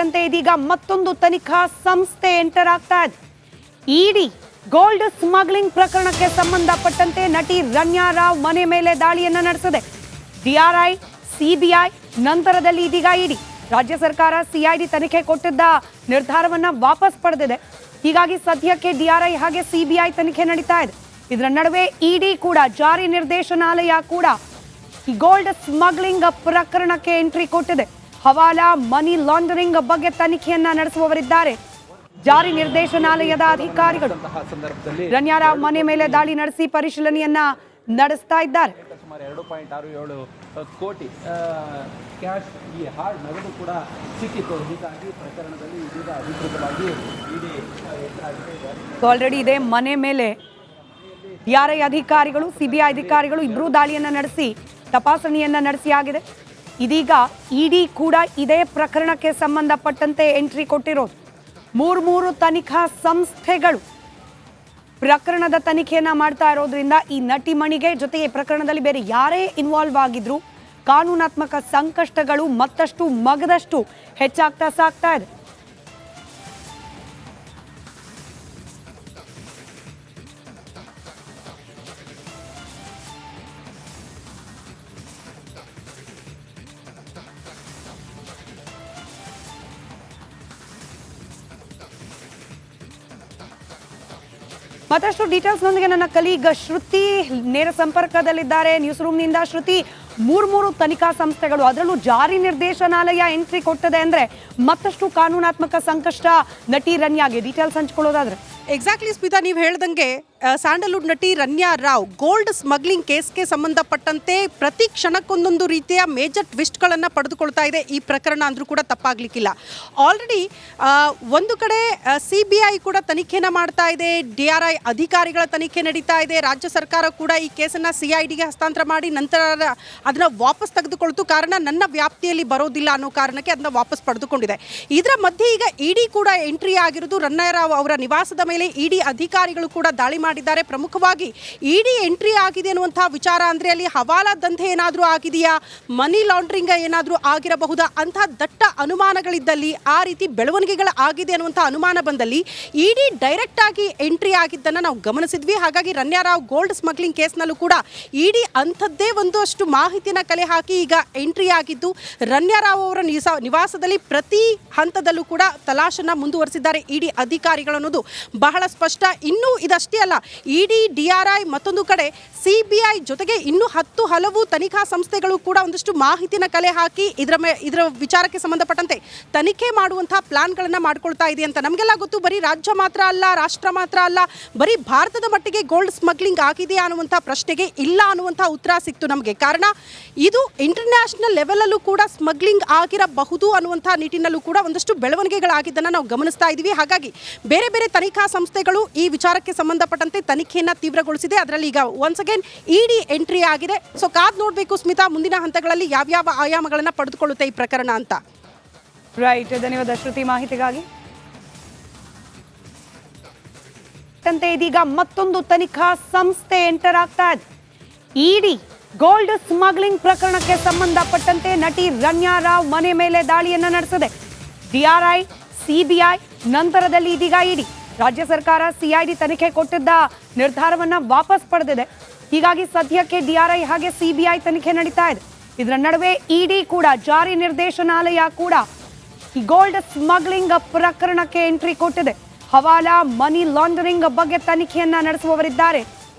ಸಂಬಂಧಪಟ್ಟಂತೆ ಇದೀಗ ಮತ್ತೊಂದು ತನಿಖಾ ಸಂಸ್ಥೆ ಎಂಟರ್ ಆಗ್ತಾ ಇದೆ. ಇಡಿ ಗೋಲ್ಡ್ ಸ್ಮಗ್ಲಿಂಗ್ ಪ್ರಕರಣಕ್ಕೆ ಸಂಬಂಧಪಟ್ಟಂತೆ ನಟಿ ರಣ್ಯಾ ರಾವ್ ಮನೆ ಮೇಲೆ ದಾಳಿಯನ್ನ ನಡೆಸಿದೆ. ಡಿಆರ್ಐ, ಸಿಬಿಐ ನಂತರದಲ್ಲಿ ಇದೀಗ ಇಡಿ ರಾಜ್ಯ ಸರ್ಕಾರ ಸಿಐಡಿ ತನಿಖೆ ಕೊಟ್ಟಿದ್ದ ನಿರ್ಧಾರವನ್ನ ವಾಪಸ್ ಪಡೆದಿದೆ. ಹೀಗಾಗಿ ಸದ್ಯಕ್ಕೆ ಡಿಆರ್ಐ ಹಾಗೆ ಸಿಬಿಐ ತನಿಖೆ ನಡೀತಾ ಇದೆ. ಇದರ ನಡುವೆ ಇಡಿ ಕೂಡ ಜಾರಿ ನಿರ್ದೇಶನಾಲಯ ಕೂಡ ಈ ಗೋಲ್ಡ್ ಸ್ಮಗ್ಲಿಂಗ್ ಪ್ರಕರಣಕ್ಕೆ ಎಂಟ್ರಿ ಕೊಟ್ಟಿದೆ. ಹವಾಲಾ, ಮನಿ ಲಾಂಡರಿಂಗ್ ಬಗ್ಗೆ ತನಿಖೆಯನ್ನ ನಡೆಸುವವರಿದ್ದಾರೆ ಜಾರಿ ನಿರ್ದೇಶನಾಲಯದ ಅಧಿಕಾರಿಗಳು. ರಣ್ಯಾ ರಾವ್ ಮನೆ ಮೇಲೆ ದಾಳಿ ನಡೆಸಿ ಪರಿಶೀಲನೆಯನ್ನ ನಡೆಸ್ತಾ ಇದ್ದಾರೆ. ಸುಮಾರು 2.67 ಕೋಟಿ ಕ್ಯಾಶ್ ಈ ಹಾರ್ಡ್ ನಗದು ಕೂಡ ಸಿಕ್ಕಿತ್ತು. ಹೀಗಾಗಿ ಪ್ರಕರಣದಲ್ಲಿ ಇದೀಗ ಅಧಿಕೃತವಾಗಿ ಇಡಿ ಆಲ್ರೆಡಿ ಇದೆ ಮನೆ ಮೇಲೆ ಡಿಆರ್ಐ ಅಧಿಕಾರಿಗಳು, ಸಿಬಿಐ ಅಧಿಕಾರಿಗಳು ಇಬ್ಬರೂ ದಾಳಿಯನ್ನ ನಡೆಸಿ ತಪಾಸಣೆಯನ್ನ ನಡೆಸಿ ಆಗಿದೆ. ಇದೀಗ ಇಡಿ ಕೂಡ ಇದೇ ಪ್ರಕರಣಕ್ಕೆ ಸಂಬಂಧಪಟ್ಟಂತೆ ಎಂಟ್ರಿ ಕೊಟ್ಟಿರೋದು. ಮೂರು ತನಿಖಾ ಸಂಸ್ಥೆಗಳು ಪ್ರಕರಣದ ತನಿಖೆಯನ್ನ ಮಾಡ್ತಾ ಇರೋದ್ರಿಂದ ಈ ನಟಿಮಣಿಗೆ ಜೊತೆಗೆ ಪ್ರಕರಣದಲ್ಲಿ ಬೇರೆ ಯಾರೇ ಇನ್ವಾಲ್ವ್ ಆಗಿದ್ರು ಕಾನೂನಾತ್ಮಕ ಸಂಕಷ್ಟಗಳು ಮತ್ತಷ್ಟು ಮಗದಷ್ಟು ಹೆಚ್ಚಾಗ್ತಾ ಸಾಗ್ತಾ ಇದೆ. ಮತ್ತಷ್ಟು ಡೀಟೇಲ್ಸ್ನೊಂದಿಗೆ ನನ್ನ ಕಲೀಗ್ ಶ್ರುತಿ ನೇರ ಸಂಪರ್ಕದಲ್ಲಿದ್ದಾರೆ ನ್ಯೂಸ್ ರೂಮ್ನಿಂದ. ಶ್ರುತಿ, ಮೂರು ತನಿಖಾ ಸಂಸ್ಥೆಗಳು ಅದರಲ್ಲೂ ಜಾರಿ ನಿರ್ದೇಶನಾಲಯ ಎಂಟ್ರಿ ಕೊಟ್ಟಿದೆ ಅಂದ್ರೆ ಮತ್ತಷ್ಟು ಕಾನೂನಾತ್ಮಕ ಸಂಕಷ್ಟ ನಟಿ ರಣ್ಯಾಗೆ. ಡೀಟೇಲ್ಸ್ ಹಂಚ್ಕೊಳ್ಳೋದಾದ್ರೆ ಎಕ್ಸಾಕ್ಟ್ಲಿ ಸ್ಮಿತಾ, ನೀವು ಹೇಳ್ದಂಗೆ ಸ್ಯಾಂಡಲ್ವುಡ್ ನಟಿ ರಣ್ಯಾ ರಾವ್ ಗೋಲ್ಡ್ ಸ್ಮಗ್ಲಿಂಗ್ ಕೇಸ್ಗೆ ಸಂಬಂಧಪಟ್ಟಂತೆ ಪ್ರತಿ ಕ್ಷಣಕ್ಕೊಂದೊಂದು ರೀತಿಯ ಮೇಜರ್ ಟ್ವಿಸ್ಟ್ಗಳನ್ನು ಪಡೆದುಕೊಳ್ತಾ ಇದೆ ಈ ಪ್ರಕರಣ ಅಂದರೂ ಕೂಡ ತಪ್ಪಾಗಲಿಕ್ಕಿಲ್ಲ. ಆಲ್ರೆಡಿ ಒಂದು ಕಡೆ ಸಿಬಿಐ ಕೂಡ ತನಿಖೆನ ಮಾಡ್ತಾ ಇದೆ, ಡಿಆರ್ಐ ಅಧಿಕಾರಿಗಳ ತನಿಖೆ ನಡೀತಾ ಇದೆ. ರಾಜ್ಯ ಸರ್ಕಾರ ಕೂಡ ಈ ಕೇಸನ್ನು ಸಿಐಡಿಗೆ ಹಸ್ತಾಂತರ ಮಾಡಿ ನಂತರ ಅದನ್ನು ವಾಪಸ್ ತೆಗೆದುಕೊಳ್ತು. ಕಾರಣ ನನ್ನ ವ್ಯಾಪ್ತಿಯಲ್ಲಿ ಬರೋದಿಲ್ಲ ಅನ್ನೋ ಕಾರಣಕ್ಕೆ ಅದನ್ನ ವಾಪಸ್ ಪಡೆದುಕೊಂಡಿದೆ. ಇದರ ಮಧ್ಯೆ ಈಗ ಇಡಿ ಕೂಡ ಎಂಟ್ರಿ ಆಗಿರೋದು. ರಣ್ಯಾ ರಾವ್ ಅವರ ನಿವಾಸದ ಮೇಲೆ ಇಡಿ ಅಧಿಕಾರಿಗಳು ಕೂಡ ದಾಳಿ ಮಾಡಿದ್ದಾರೆ. ಪ್ರಮುಖವಾಗಿ ಇಡಿ ಎಂಟ್ರಿ ಆಗಿದೆ ಅನ್ನುವಂತಹ ವಿಚಾರ ಅಂದ್ರೆ ಅಲ್ಲಿ ಹವಾಲಾ ದಂಧೆ ಏನಾದರೂ ಆಗಿದೆಯಾ, ಮನಿ ಲಾಂಡ್ರಿಂಗ್ ಏನಾದರೂ ಆಗಿರಬಹುದಾ ಅಂತಹ ದಟ್ಟ ಅನುಮಾನಗಳಿದ್ದಲ್ಲಿ, ಆ ರೀತಿ ಬೆಳವಣಿಗೆಗಳು ಆಗಿದೆ ಅನ್ನುವಂತಹ ಅನುಮಾನ ಬಂದಲ್ಲಿ ಇಡಿ ಡೈರೆಕ್ಟ್ ಆಗಿ ಎಂಟ್ರಿ ಆಗಿದ್ದನ್ನು ನಾವು ಗಮನಿಸಿದ್ವಿ. ಹಾಗಾಗಿ ರಣ್ಯಾ ರಾವ್ ಗೋಲ್ಡ್ ಸ್ಮಗ್ಲಿಂಗ್ ಕೇಸ್ನಲ್ಲೂ ಕೂಡ ಇಡಿ ಅಂಥದ್ದೇ ಒಂದಷ್ಟು ಮಾಹಿತಿನ ಕಲೆ ಹಾಕಿ ಈಗ ಎಂಟ್ರಿ ಆಗಿದ್ದು, ರಣ್ಯಾ ರಾವ್ ಅವರ ನಿವಾಸದಲ್ಲಿ ಪ್ರತಿ ಹಂತದಲ್ಲೂ ಕೂಡ ತಲಾಶನ್ನ ಮುಂದುವರಿಸಿದ್ದಾರೆ ಇಡಿ ಅಧಿಕಾರಿಗಳು ಅನ್ನೋದು ಬಹಳ ಸ್ಪಷ್ಟ. ಇನ್ನೂ ಇದಷ್ಟೇ ಅಲ್ಲ, ಇಡಿ, ಡಿಆರ್ಐ ಮತ್ತೊಂದು ಕಡೆ ಸಿಬಿಐ ಜೊತೆಗೆ ಇನ್ನೂ ಹಲವು ತನಿಖಾ ಸಂಸ್ಥೆಗಳು ಕೂಡ ಒಂದಷ್ಟು ಮಾಹಿತಿನ ಕಲೆ ಹಾಕಿ ಇದರ ವಿಚಾರಕ್ಕೆ ಸಂಬಂಧಪಟ್ಟಂತೆ ತನಿಖೆ ಮಾಡುವಂತಹ ಪ್ಲಾನ್ಗಳನ್ನು ಮಾಡ್ಕೊಳ್ತಾ ಇದೆ ಅಂತ ನಮಗೆಲ್ಲ ಗೊತ್ತು. ಬರೀ ರಾಜ್ಯ ಮಾತ್ರ ಅಲ್ಲ, ರಾಷ್ಟ್ರ ಮಾತ್ರ ಅಲ್ಲ, ಬರೀ ಭಾರತದ ಮಟ್ಟಿಗೆ ಗೋಲ್ಡ್ ಸ್ಮಗ್ಲಿಂಗ್ ಆಗಿದೆಯಾ ಅನ್ನುವಂಥ ಪ್ರಶ್ನೆಗೆ ಇಲ್ಲ ಅನ್ನುವಂಥ ಉತ್ತರ ಸಿಕ್ತು ನಮಗೆ. ಕಾರಣ ಇದು ಇಂಟರ್ನ್ಯಾಷನಲ್ ಲೆವೆಲಲ್ಲೂ ಕೂಡ ಸ್ಮಗ್ಲಿಂಗ್ ಆಗಿರಬಹುದು ಅನ್ನುವಂಥ ನಿಟ್ಟಿನಲ್ಲೂ ಕೂಡ ಒಂದಷ್ಟು ಬೆಳವಣಿಗೆಗಳಾಗಿದ್ದನ್ನು ನಾವು ಗಮನಿಸ್ತಾ ಇದ್ದೀವಿ. ಹಾಗಾಗಿ ಬೇರೆ ಬೇರೆ ತನಿಖಾ ಸಂಸ್ಥೆಗಳು ಈ ವಿಚಾರಕ್ಕೆ ಸಂಬಂಧಪಟ್ಟಂತೆ ತನಿಖೆಯನ್ನು ತೀವ್ರಗೊಳಿಸಿದೆ. ಅದರಲ್ಲಿ ಈಗ ಒನ್ಸ್ ಅಗೇನ್ ಇಡಿ ಎಂಟ್ರಿ ಆಗಿದೆ. ಸೊ ಕಾದ್ ನೋಡಬೇಕು ಸ್ಮಿತಾ, ಮುಂದಿನ ಹಂತಗಳಲ್ಲಿ ಯಾವ್ಯಾವ ಆಯಾಮಗಳನ್ನು ಪಡೆದುಕೊಳ್ಳುತ್ತೆ ಈ ಪ್ರಕರಣ ಅಂತ. ರೈಟ್, ಧನ್ಯವಾದ ಶ್ರುತಿ ಮಾಹಿತಿಗಾಗಿ. ಇದೀಗ ಮತ್ತೊಂದು ತನಿಖಾ ಸಂಸ್ಥೆ ಎಂಟರ್ ಆಗ್ತಾ ಇದೆ. ಇಡಿ ಗೋಲ್ಡ್ ಸ್ಮಗ್ಲಿಂಗ್ ಪ್ರಕರಣಕ್ಕೆ ಸಂಬಂಧಪಟ್ಟಂತೆ ನಟಿ ರಣ್ಯಾ ರಾವ್ ಮನೆ ಮೇಲೆ ದಾಳಿಯನ್ನ ನಡೆಸಿದೆ. ಡಿಆರ್ಐ, ಸಿಬಿಐ ನಂತರದಲ್ಲಿ ಇದೀಗ ಇಡಿ ರಾಜ್ಯ ಸರ್ಕಾರ ಸಿಐಡಿ ತನಿಖೆ ಕೊಟ್ಟಿದ್ದ ನಿರ್ಧಾರವನ್ನ ವಾಪಸ್ ಪಡೆದಿದೆ. ಹೀಗಾಗಿ ಸದ್ಯಕ್ಕೆ ಡಿಆರ್ಐ ಹಾಗೆ ಸಿಬಿಐ ತನಿಖೆ ನಡೀತಾ ಇದೆ. ಇದರ ನಡುವೆ ಇಡಿ ಕೂಡ ಜಾರಿ ನಿರ್ದೇಶನಾಲಯ ಕೂಡ ಈ ಗೋಲ್ಡ್ ಸ್ಮಗ್ಲಿಂಗ್ ಪ್ರಕರಣಕ್ಕೆ ಎಂಟ್ರಿ ಕೊಟ್ಟಿದೆ. ಹವಾಲಾ, ಮನಿ ಲಾಂಡರಿಂಗ್ ಬಗ್ಗೆ ತನಿಖೆಯನ್ನ ನಡೆಸುವವರಿದ್ದಾರೆ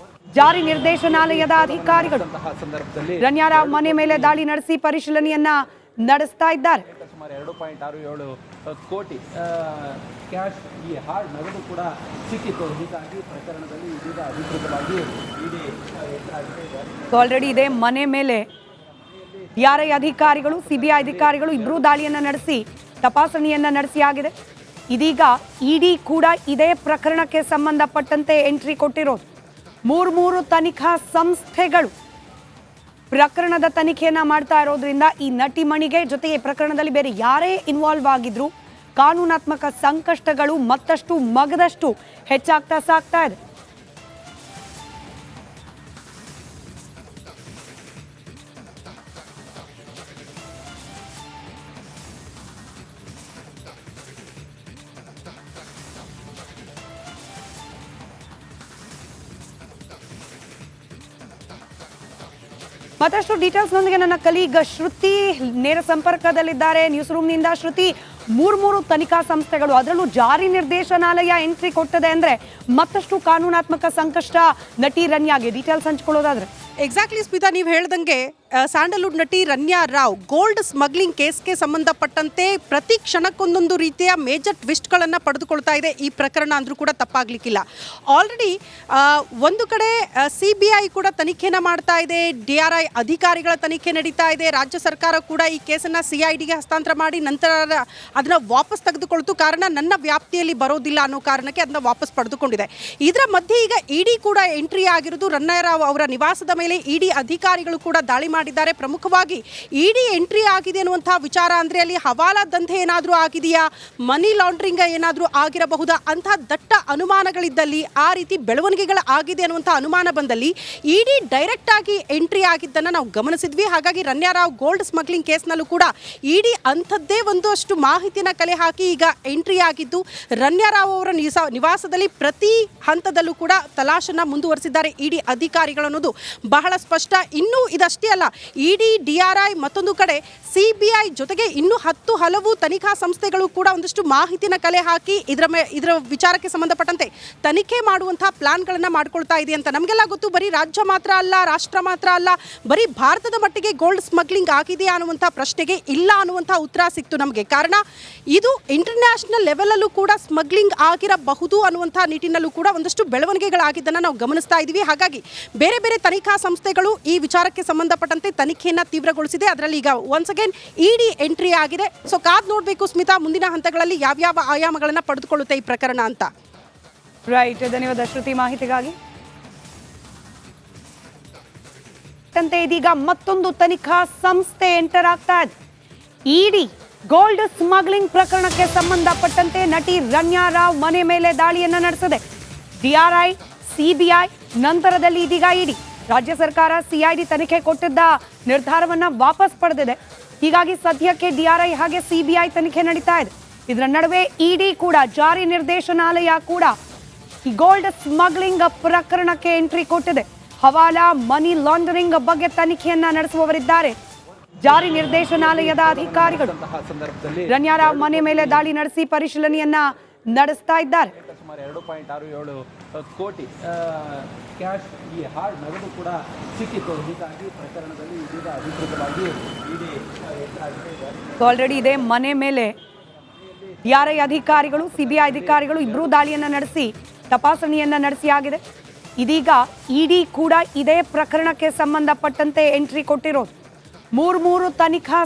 ಜಾರಿ ನಿರ್ದೇಶನಾಲಯದ ಅಧಿಕಾರಿಗಳು. ರಣ್ಯಾ ರಾವ್ ಮನೆ ಮೇಲೆ ದಾಳಿ ನಡೆಸಿ ಪರಿಶೀಲನೆಯನ್ನ ನಡೆಸ್ತಾ ಇದ್ದಾರೆ. ಸುಮಾರು 2.67 ಕೋಟಿ ಕ್ಯಾಶ್ ಈ ಹಾರ್ಡ್ ನಗದು ಕೂಡ ಸಿಕ್ಕಿತ್ತು. ಹೀಗಾಗಿ ಪ್ರಕರಣದಲ್ಲಿ ಇದೀಗ ಅಧಿಕೃತವಾಗಿ ಇಡಿ ಆಲ್ರೆಡಿ ಇದೆ ಮನೆ ಮೇಲೆ ಡಿಆರ್ಐ ಅಧಿಕಾರಿಗಳು, ಸಿಬಿಐ ಅಧಿಕಾರಿಗಳು ಇಬ್ಬರೂ ದಾಳಿಯನ್ನ ನಡೆಸಿ ತಪಾಸಣೆಯನ್ನ ನಡೆಸಿ ಆಗಿದೆ. ಇದೀಗ ಇಡಿ ಕೂಡ ಇದೇ ಪ್ರಕರಣಕ್ಕೆ ಸಂಬಂಧಪಟ್ಟಂತೆ ಎಂಟ್ರಿ ಕೊಟ್ಟಿರೋದು. ಮೂರು ತನಿಖಾ ಸಂಸ್ಥೆಗಳು ಪ್ರಕರಣದ ತನಿಖೆಯನ್ನ ಮಾಡ್ತಾ ಇರೋದ್ರಿಂದ ಈ ನಟಿಮಣಿಗೆ ಜೊತೆಗೆ ಪ್ರಕರಣದಲ್ಲಿ ಬೇರೆ ಯಾರೇ ಇನ್ವಾಲ್ವ್ ಆಗಿದ್ರು ಕಾನೂನಾತ್ಮಕ ಸಂಕಷ್ಟಗಳು ಮತ್ತಷ್ಟು ಮಗದಷ್ಟು ಹೆಚ್ಚಾಗ್ತಾ ಸಾಗ್ತಾ ಇದೆ. ಮತ್ತಷ್ಟು ಡೀಟೇಲ್ಸ್ನೊಂದಿಗೆ ನನ್ನ ಕಲೀಗ್ ಶ್ರುತಿ ನೇರ ಸಂಪರ್ಕದಲ್ಲಿದ್ದಾರೆ ನ್ಯೂಸ್ ರೂಮ್ನಿಂದ. ಶ್ರುತಿ, ಮೂರು ತನಿಖಾ ಸಂಸ್ಥೆಗಳು ಅದರಲ್ಲೂ ಜಾರಿ ನಿರ್ದೇಶನಾಲಯ ಎಂಟ್ರಿ ಕೊಟ್ಟಿದೆ ಅಂದ್ರೆ ಮತ್ತಷ್ಟು ಕಾನೂನಾತ್ಮಕ ಸಂಕಷ್ಟ ನಟಿ ರನ್ಯಾಗೆ. ಡೀಟೇಲ್ಸ್ ಹಂಚ್ಕೊಳ್ಳೋದಾದ್ರೆ ಎಕ್ಸಾಕ್ಟ್ಲಿ ಸ್ಮಿತಾ, ನೀವು ಹೇಳ್ದಂಗೆ ಸ್ಯಾಂಡಲ್ವುಡ್ ನಟಿ ರನ್ಯಾ ರಾವ್ ಗೋಲ್ಡ್ ಸ್ಮಗ್ಲಿಂಗ್ ಕೇಸ್ಗೆ ಸಂಬಂಧಪಟ್ಟಂತೆ ಪ್ರತಿ ಕ್ಷಣಕ್ಕೊಂದೊಂದು ರೀತಿಯ ಮೇಜರ್ ಟ್ವಿಸ್ಟ್ಗಳನ್ನು ಪಡೆದುಕೊಳ್ತಾ ಇದೆ ಈ ಪ್ರಕರಣ ಅಂದ್ರೂ ಕೂಡ ತಪ್ಪಾಗ್ಲಿಕ್ಕಿಲ್ಲ. ಆಲ್ರೆಡಿ ಒಂದು ಕಡೆ CBI ಕೂಡ ತನಿಖೆನ ಮಾಡ್ತಾ ಇದೆ, DRI ಅಧಿಕಾರಿಗಳ ತನಿಖೆ ನಡೀತಾ ಇದೆ. ರಾಜ್ಯ ಸರ್ಕಾರ ಕೂಡ ಈ ಕೇಸನ್ನು CIDಗೆ ಹಸ್ತಾಂತರ ಮಾಡಿ ನಂತರ ಅದನ್ನ ವಾಪಸ್ ತೆಗೆದುಕೊಳ್ತು. ಕಾರಣ ನನ್ನ ವ್ಯಾಪ್ತಿಯಲ್ಲಿ ಬರೋದಿಲ್ಲ ಅನ್ನೋ ಕಾರಣಕ್ಕೆ ಅದನ್ನ ವಾಪಸ್ ಪಡೆದುಕೊಂಡಿದೆ. ಇದರ ಮಧ್ಯೆ ಈಗ ED ಕೂಡ ಎಂಟ್ರಿ ಆಗಿರೋದು. ರನ್ಯಾ ರಾವ್ ಅವರ ನಿವಾಸದ ಮೇಲೆ ED ಅಧಿಕಾರಿಗಳು ಕೂಡ ದಾಳಿ ಮಾಡಿದ್ದಾರೆ. ಪ್ರಮುಖವಾಗಿ ED ಎಂಟ್ರಿ ಆಗಿದೆ ಅನ್ನುವಂತಹ ವಿಚಾರ ಅಂದ್ರೆ ಅಲ್ಲಿ ಹವಾಲಾ ದಂಧೆ ಏನಾದರೂ ಆಗಿದೆಯಾ, ಮನಿ ಲಾಂಡ್ರಿಂಗ್ ಏನಾದರೂ ಆಗಿರಬಹುದಾ ಅಂತ ದಟ್ಟ ಅನುಮಾನಗಳಿದ್ದಲ್ಲಿ, ಆ ರೀತಿ ಬೆಳವಣಿಗೆಗಳು ಆಗಿದೆ ಅನ್ನುವಂತಹ ಅನುಮಾನ ಬಂದಲ್ಲಿ ED ಡೈರೆಕ್ಟ್ ಆಗಿ ಎಂಟ್ರಿ ಆಗಿದ್ದನ್ನು ನಾವು ಗಮನಿಸಿದ್ವಿ. ಹಾಗಾಗಿ ರನ್ಯಾ ರಾವ್ ಗೋಲ್ಡ್ ಸ್ಮಗ್ಲಿಂಗ್ ಕೇಸ್ನಲ್ಲೂ ಕೂಡ ED ಅಂಥದ್ದೇ ಒಂದಷ್ಟು ಮಾಹಿತಿನ ಕಲೆ ಹಾಕಿ ಈಗ ಎಂಟ್ರಿ ಆಗಿದ್ದು, ರನ್ಯಾ ರಾವ್ ಅವರ ನಿವಾಸದಲ್ಲಿ ಪ್ರತಿ ಹಂತದಲ್ಲೂ ಕೂಡ ತಲಾಶನ್ನ ಮುಂದುವರಿಸಿದ್ದಾರೆ ED ಅಧಿಕಾರಿಗಳು ಅನ್ನೋದು ಬಹಳ ಸ್ಪಷ್ಟ. ಇನ್ನೂ ಇದಷ್ಟೇ ಅಲ್ಲ, ED, DRI ಮತ್ತೊಂದು ಕಡೆ CBI ಜೊತೆಗೆ ಇನ್ನೂ ಹಲವು ತನಿಖಾ ಸಂಸ್ಥೆಗಳು ಕೂಡ ಒಂದಷ್ಟು ಮಾಹಿತಿನ ಕಲೆ ಹಾಕಿ ಇದರ ವಿಚಾರಕ್ಕೆ ಸಂಬಂಧಪಟ್ಟಂತೆ ತನಿಖೆ ಮಾಡುವಂತಹ ಪ್ಲಾನ್ಗಳನ್ನು ಮಾಡ್ಕೊಳ್ತಾ ಇದೆ ಅಂತ ನಮಗೆಲ್ಲ ಗೊತ್ತು. ಬರೀ ರಾಜ್ಯ ಮಾತ್ರ ಅಲ್ಲ, ರಾಷ್ಟ್ರ ಮಾತ್ರ ಅಲ್ಲ, ಬರೀ ಭಾರತದ ಮಟ್ಟಿಗೆ ಗೋಲ್ಡ್ ಸ್ಮಗ್ಲಿಂಗ್ ಆಗಿದೆಯಾ ಅನ್ನುವಂಥ ಪ್ರಶ್ನೆಗೆ ಇಲ್ಲ ಅನ್ನುವಂಥ ಉತ್ತರ ಸಿಕ್ತು ನಮಗೆ. ಕಾರಣ ಇದು ಇಂಟರ್ನ್ಯಾಷನಲ್ ಲೆವೆಲಲ್ಲೂ ಕೂಡ ಸ್ಮಗ್ಲಿಂಗ್ ಆಗಿರಬಹುದು ಅನ್ನುವಂಥ ನಿಟ್ಟಿನಲ್ಲೂ ಕೂಡ ಒಂದಷ್ಟು ಬೆಳವಣಿಗೆಗಳಾಗಿದ್ದನ್ನು ನಾವು ಗಮನಿಸ್ತಾ ಇದ್ದೀವಿ. ಹಾಗಾಗಿ ಬೇರೆ ಬೇರೆ ತನಿಖಾ ಸಂಸ್ಥೆಗಳು ಈ ವಿಚಾರಕ್ಕೆ ಸಂಬಂಧಪಟ್ಟಂತೆ ತನಿಖೆಯನ್ನು ತೀವ್ರಗೊಳಿಸಿದೆ. ಅದರಲ್ಲಿ ಈಗ ಒನ್ಸ್ ಅಗೇನ್ ED ಎಂಟ್ರಿ ಆಗಿದೆ. ಸೊ ಕಾದ್ ನೋಡಬೇಕು ಸ್ಮಿತಾ, ಮುಂದಿನ ಹಂತಗಳಲ್ಲಿ ಯಾವ್ಯಾವ ಆಯಾಮಗಳನ್ನು ಪಡೆದುಕೊಳ್ಳುತ್ತೆ ಈ ಪ್ರಕರಣ ಅಂತ. ರೈಟ್, ಧನ್ಯವಾದ ಶ್ರುತಿ ಮಾಹಿತಿಗಾಗಿ. ಇದೀಗ ಮತ್ತೊಂದು ತನಿಖಾ ಸಂಸ್ಥೆ ಎಂಟರ್ ಆಗ್ತಾ ಇದೆ. ED ಗೋಲ್ಡ್ ಸ್ಮಗ್ಲಿಂಗ್ ಪ್ರಕರಣಕ್ಕೆ ಸಂಬಂಧಪಟ್ಟಂತೆ ನಟಿ ರನ್ಯಾ ರಾವ್ ಮನೆ ಮೇಲೆ ದಾಳಿಯನ್ನ ನಡೆಸಿದೆ. DRI, CBI ನಂತರದಲ್ಲಿ ಇದೀಗ ED. ರಾಜ್ಯ ಸರ್ಕಾರ CID ತನಿಖೆ ಕೊಟ್ಟಿದ್ದ ನಿರ್ಧಾರವನ್ನ ವಾಪಸ್ ಪಡೆದಿದೆ. ಹೀಗಾಗಿ ಸದ್ಯಕ್ಕೆ DRI ಹಾಗೆ CBI ತನಿಖೆ ನಡೀತಾ ಇದೆ. ಇದರ ನಡುವೆ ED ಕೂಡ ಜಾರಿ ನಿರ್ದೇಶನಾಲಯ ಕೂಡ ಈ ಗೋಲ್ಡ್ ಸ್ಮಗ್ಲಿಂಗ್ ಪ್ರಕರಣಕ್ಕೆ ಎಂಟ್ರಿ ಕೊಟ್ಟಿದೆ. ಹವಾಲಾ, ಮನಿ ಲಾಂಡರಿಂಗ್ ಬಗ್ಗೆ ತನಿಖೆಯನ್ನ ನಡೆಸುವವರಿದ್ದಾರೆ ಜಾರಿ ನಿರ್ದೇಶನಾಲಯದ ಅಧಿಕಾರಿಗಳು. ರನ್ಯಾ ರಾವ್ ಮನೆ ಮೇಲೆ ದಾಳಿ ನಡೆಸಿ ಪರಿಶೀಲನೆಯನ್ನ ನಡೆಸ್ತಾ ಇದ್ದಾರೆ. ಸುಮಾರು 2.67 ಕೋಟಿ ಕ್ಯಾಶ್, ಈ ಹಾರ್ಡ್ ನಗದು ಕೂಡ ಸಿಕ್ಕಿತ್ತು. ಹೀಗಾಗಿ ಪ್ರಕರಣದಲ್ಲಿ ಇದೀಗ ಅಧಿಕೃತವಾಗಿ ಆಲ್ರೆಡಿ ಇದೆ ಮನೆ ಮೇಲೆ DRI ಅಧಿಕಾರಿಗಳು, CBI ಅಧಿಕಾರಿಗಳು ಇಬ್ಬರೂ ದಾಳಿಯನ್ನ ನಡೆಸಿ ತಪಾಸಣೆಯನ್ನ ನಡೆಸಿ ಆಗಿದೆ. ಇದೀಗ ED ಕೂಡ ಇದೇ ಪ್ರಕರಣಕ್ಕೆ ಸಂಬಂಧಪಟ್ಟಂತೆ ಎಂಟ್ರಿ ಕೊಟ್ಟಿರೋದು. ಮೂರು ತನಿಖಾ